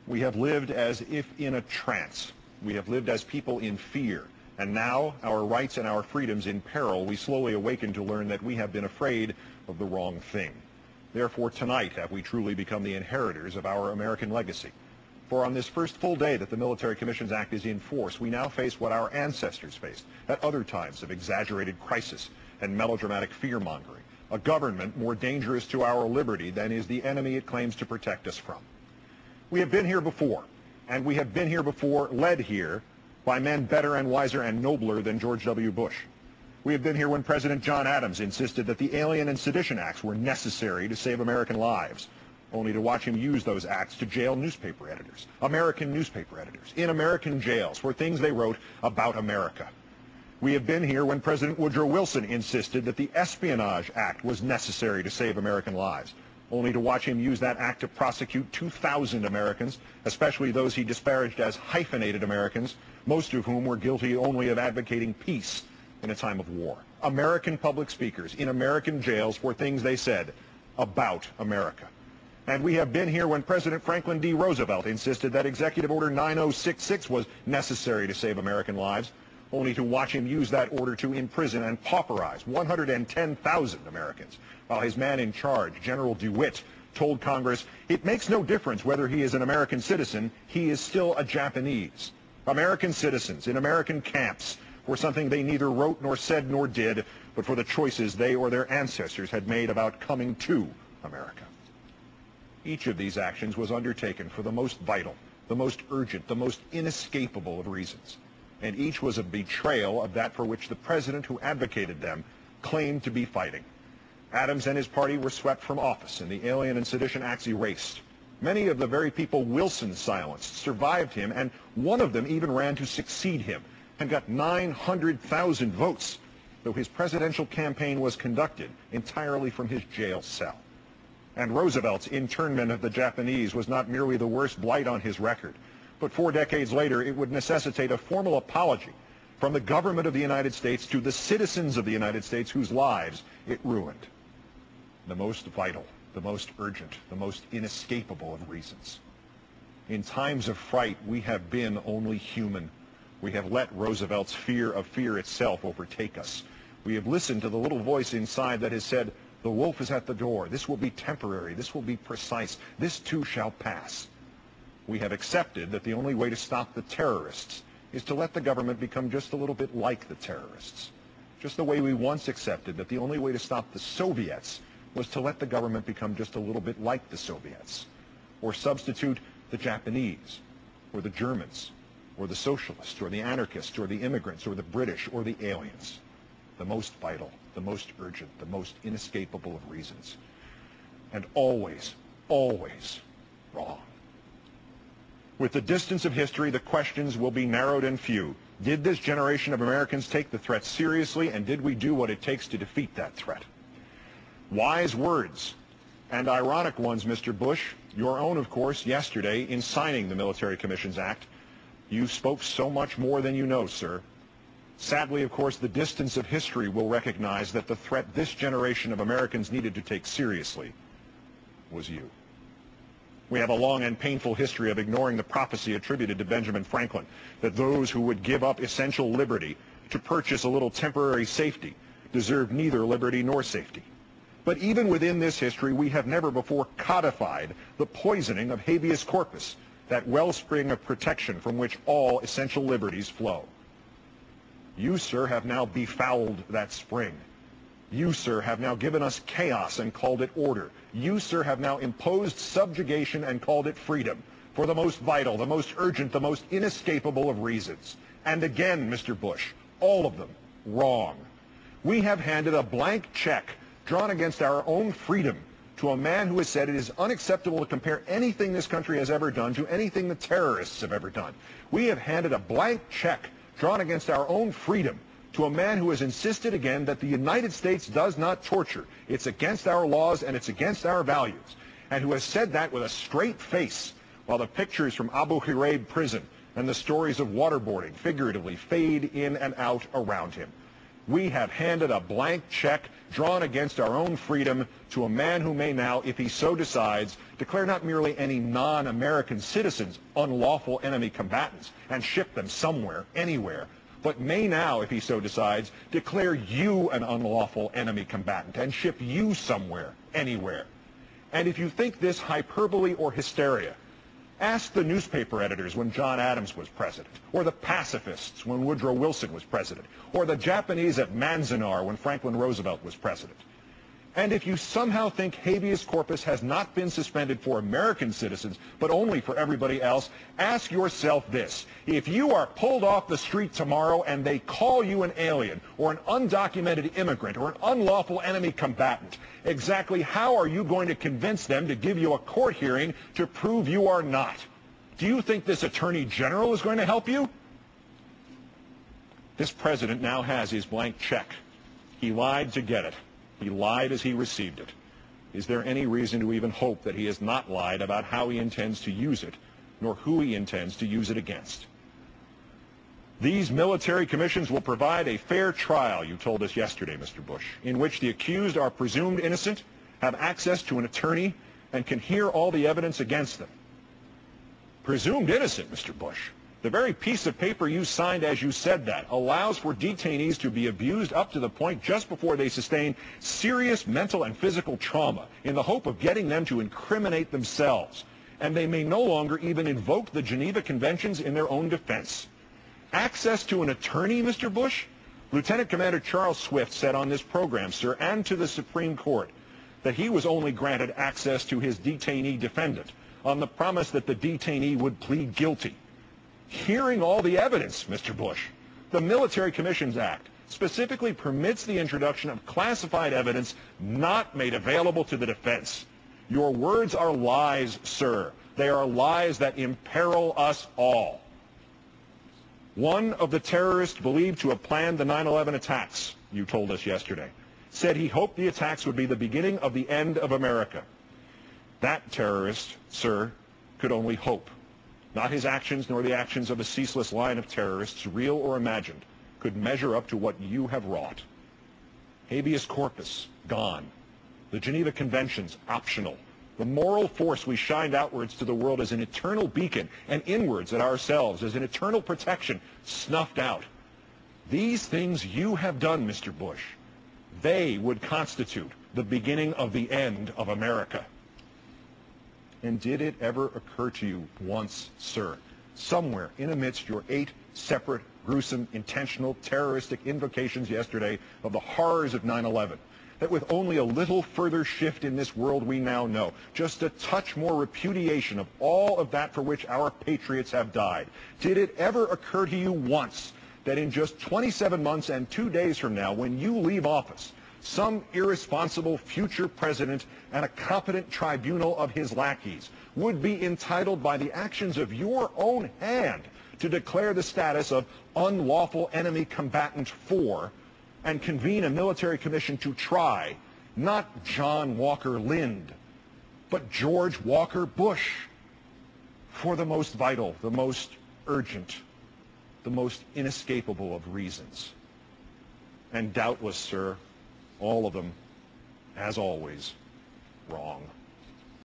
We have lived as if in a trance. We have lived as people in fear. And now, our rights and our freedoms in peril, we slowly awaken to learn that we have been afraid of the wrong thing. Therefore, tonight have we truly become the inheritors of our American legacy. For on this first full day that the Military Commissions Act is in force, we now face what our ancestors faced at other times of exaggerated crisis and melodramatic fear-mongering, a government more dangerous to our liberty than is the enemy it claims to protect us from. We have been here before, and we have been here before, led here by men better and wiser and nobler than George W. Bush. We have been here when President John Adams insisted that the Alien and Sedition Acts were necessary to save American lives, only to watch him use those acts to jail newspaper editors, American newspaper editors, in American jails for things they wrote about America. We have been here when President Woodrow Wilson insisted that the Espionage Act was necessary to save American lives, only to watch him use that act to prosecute 2,000 Americans, especially those he disparaged as hyphenated Americans, most of whom were guilty only of advocating peace in a time of war. American public speakers in American jails for things they said about America. And we have been here when President Franklin D. Roosevelt insisted that Executive Order 9066 was necessary to save American lives, only to watch him use that order to imprison and pauperize 110,000 Americans, while his man in charge, General DeWitt, told Congress, "It makes no difference whether he is an American citizen, he is still a Japanese." American citizens in American camps for something they neither wrote nor said nor did, but for the choices they or their ancestors had made about coming to America. Each of these actions was undertaken for the most vital, the most urgent, the most inescapable of reasons. And each was a betrayal of that for which the president who advocated them claimed to be fighting. Adams and his party were swept from office and the Alien and Sedition Acts erased. Many of the very people Wilson silenced survived him, and one of them even ran to succeed him and got 900,000 votes, though his presidential campaign was conducted entirely from his jail cell. And Roosevelt's internment of the Japanese was not merely the worst blight on his record, but 4 decades later it would necessitate a formal apology from the government of the United States to the citizens of the United States whose lives it ruined. The most vital, the most urgent, the most inescapable of reasons. In times of fright, we have been only human. We have let Roosevelt's fear of fear itself overtake us. We have listened to the little voice inside that has said, "The wolf is at the door. This will be temporary. This will be precise. This too shall pass." We have accepted that the only way to stop the terrorists is to let the government become just a little bit like the terrorists. Just the way we once accepted that the only way to stop the Soviets was to let the government become just a little bit like the Soviets, or substitute the Japanese, or the Germans, or the socialists, or the anarchists, or the immigrants, or the British, or the aliens. The most vital, the most urgent, the most inescapable of reasons. And always, always wrong. With the distance of history, the questions will be narrowed and few. Did this generation of Americans take the threat seriously, and did we do what it takes to defeat that threat? Wise words, and ironic ones, Mr. Bush, your own, of course, yesterday in signing the Military Commissions Act. You spoke so much more than you know, sir. Sadly, of course, the distance of history will recognize that the threat this generation of Americans needed to take seriously was you. We have a long and painful history of ignoring the prophecy attributed to Benjamin Franklin that those who would give up essential liberty to purchase a little temporary safety deserved neither liberty nor safety. But even within this history, we have never before codified the poisoning of habeas corpus, that wellspring of protection from which all essential liberties flow. You, sir, have now befouled that spring. You, sir, have now given us chaos and called it order. You, sir, have now imposed subjugation and called it freedom, for the most vital, the most urgent, the most inescapable of reasons. And again, Mr. Bush, all of them wrong. We have handed a blank check drawn against our own freedom to a man who has said it is unacceptable to compare anything this country has ever done to anything the terrorists have ever done. We have handed a blank check drawn against our own freedom to a man who has insisted again that the United States does not torture. It's against our laws and it's against our values. And who has said that with a straight face while the pictures from Abu Ghraib prison and the stories of waterboarding figuratively fade in and out around him. We have handed a blank check drawn against our own freedom to a man who may now, if he so decides, declare not merely any non-American citizens unlawful enemy combatants and ship them somewhere, anywhere, but may now, if he so decides, declare you an unlawful enemy combatant and ship you somewhere, anywhere. And if you think this hyperbole or hysteria, ask the newspaper editors when John Adams was president, or the pacifists when Woodrow Wilson was president, or the Japanese at Manzanar when Franklin Roosevelt was president. And if you somehow think habeas corpus has not been suspended for American citizens, but only for everybody else, ask yourself this. If you are pulled off the street tomorrow and they call you an alien, or an undocumented immigrant, or an unlawful enemy combatant, exactly how are you going to convince them to give you a court hearing to prove you are not? Do you think this Attorney General is going to help you? This president now has his blank check. He lied to get it. He lied as he received it. Is there any reason to even hope that he has not lied about how he intends to use it, nor who he intends to use it against? These military commissions will provide a fair trial, you told us yesterday, Mr. Bush, in which the accused are presumed innocent, have access to an attorney, and can hear all the evidence against them. Presumed innocent, Mr. Bush. The very piece of paper you signed as you said that allows for detainees to be abused up to the point just before they sustain serious mental and physical trauma in the hope of getting them to incriminate themselves. And they may no longer even invoke the Geneva Conventions in their own defense. Access to an attorney, Mr. Bush? Lieutenant Commander Charles Swift said on this program, sir, and to the Supreme Court, that he was only granted access to his detainee defendant on the promise that the detainee would plead guilty. Hearing all the evidence, Mr. Bush, the Military Commissions Act specifically permits the introduction of classified evidence not made available to the defense. Your words are lies, sir. They are lies that imperil us all. One of the terrorists believed to have planned the 9/11 attacks, you told us yesterday, said he hoped the attacks would be the beginning of the end of America. That terrorist, sir, could only hope. Not his actions nor the actions of a ceaseless line of terrorists, real or imagined, could measure up to what you have wrought. Habeas corpus, gone. The Geneva Conventions, optional. The moral force we shined outwards to the world as an eternal beacon and inwards at ourselves as an eternal protection, snuffed out. These things you have done, Mr. Bush, they would constitute the beginning of the end of America. And did it ever occur to you once, sir, somewhere in amidst your 8 separate, gruesome, intentional, terroristic invocations yesterday of the horrors of 9/11, that with only a little further shift in this world we now know, just a touch more repudiation of all of that for which our patriots have died, did it ever occur to you once that in just 27 months and 2 days from now, when you leave office, some irresponsible future president and a competent tribunal of his lackeys would be entitled by the actions of your own hand to declare the status of unlawful enemy combatant 4 and convene a military commission to try not John Walker Lind, but George Walker Bush for the most vital, the most urgent, the most inescapable of reasons. And doubtless, sir, all of them, as always, wrong.